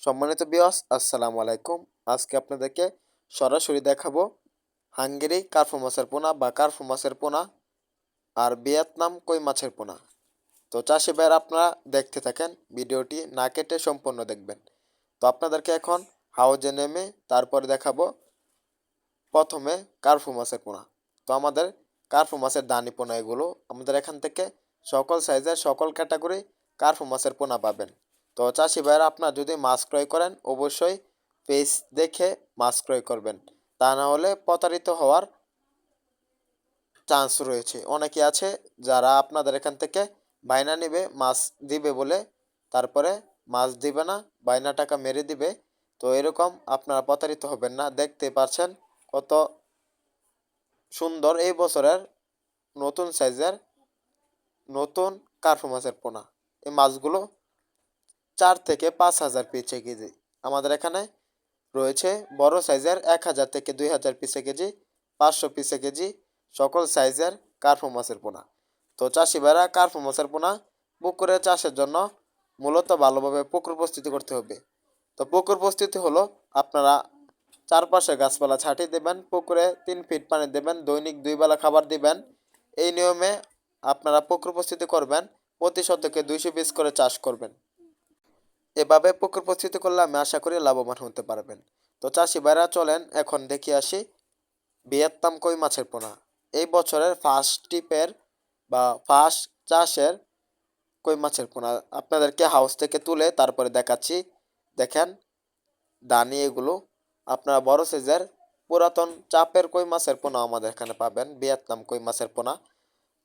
সম্মানিত ভিউয়ার্স, আসসালামু আলাইকুম। আজকে আপনাদেরকে সরাসরি দেখাবো হাঙ্গেরি কার্পু মাছের পোনা বা কার্পু মাছের পোনা আর ভিয়েতনাম কই মাছের পোনা। তো চাষি ভাইয়েরা আপনারা দেখতে থাকেন, ভিডিওটি না কেটে সম্পূর্ণ দেখবেন। তো আপনাদেরকে এখন হাউজে নেমে তারপরে দেখাবো প্রথমে কার্পু মাছের পোনা। তো আমাদের কার্পু মাছের দানি পোনা এগুলো আমাদের এখান থেকে সকল সাইজের সকল ক্যাটাগরি কার্পু মাছের পোনা পাবেন। তো চাষি ভাইয়েরা আপনারা যদি মাছ ক্রয় করেন অবশ্যই পেজ দেখে মাছ ক্রয় করবেন, তা না হলে প্রতারিত হওয়ার চান্স রয়েছে। অনেকে আছে যারা আপনাদের এখান থেকে বায়না নেবে মাছ দিবে বলে, তারপরে মাছ দিবে না, বায়না টাকা মেরে দিবে। তো এরকম আপনারা প্রতারিত হবেন না। দেখতে পাচ্ছেন কত সুন্দর এই বছরের নতুন সাইজের নতুন কার্পু মাছের পোনা। এই মাছগুলো 4 থেকে 5 হাজার পিছে কেজি। আমাদের এখানে রয়েছে বড় সাইজের 1,000 থেকে 2,000 পিসে কেজি, 500 পিসে কেজি সকল সাইজের কার্পু মাছের পোনা। তো চাষি ভাইরা কার্পু মাছের পোনা পুকুরে চাষের জন্য মূলত ভালোভাবে পুকুর প্রস্তুতি করতে হবে। তো পুকুর প্রস্তুতি হলো আপনারা চারপাশে গাছপালা ছাঁটিয়ে দেবেন, পুকুরে 3 ফিট পানি দেবেন, দৈনিক 2 বেলা খাবার দিবেন। এই নিয়মে আপনারা পুকুর প্রস্তুতি করবেন, প্রতি শতকে 200 পিস করে চাষ করবেন। এভাবে পুকুর প্রস্তুতি করলে আমি আশা করি লাভবান হতে পারবেন। তো চাষি ভাইরা চলেন এখন দেখে আসি ভিয়েতনাম কই মাছের পোনা। এই বছরের ফার্স্ট টিপের বা ফার্স্ট চাষের কই মাছের পোনা আপনাদেরকে হাউস থেকে তুলে তারপরে দেখাচ্ছি। দেখেন দানি এগুলো আপনারা বড় সাইজের পুরাতন চাপের কই মাছের পোনা আমাদের এখানে পাবেন, ভিয়েতনাম কই মাছের পোনা।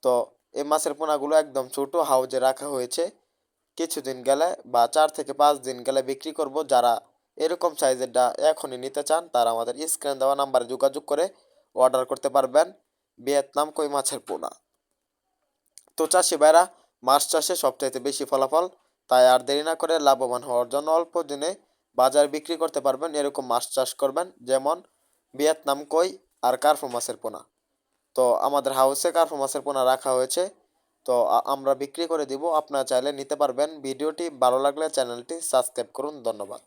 তো এই মাছের পোনাগুলো একদম ছোট হাউজে রাখা হয়েছে। কিছুদিন গেলে বা 4 থেকে 5 দিন গেলে বিক্রি করব। যারা এরকম সাইজেরটা এখনই নিতে চান তারা আমাদের স্ক্রিনে দেওয়া নাম্বারে যোগাযোগ করে অর্ডার করতে পারবেন ভিয়েতনাম কই মাছের পোনা। তো চাষি ভাইরা মাছ চাষে সবচাইতে বেশি ফলাফল, তাই আর দেরি না করে লাভবান হওয়ার জন্য অল্প দিনে বাজার বিক্রি করতে পারবেন এরকম মাছ চাষ করবেন, যেমন ভিয়েতনাম কই আর কার্পু মাছের পোনা। তো আমাদের হাউসে কার্পু মাছের পোনা রাখা হয়েছে। তো আমরা বিক্রি করে দিব, আপনারা চাইলে নিতে পারবেন। ভিডিওটি ভালো লাগলে চ্যানেলটি সাবস্ক্রাইব করুন। ধন্যবাদ।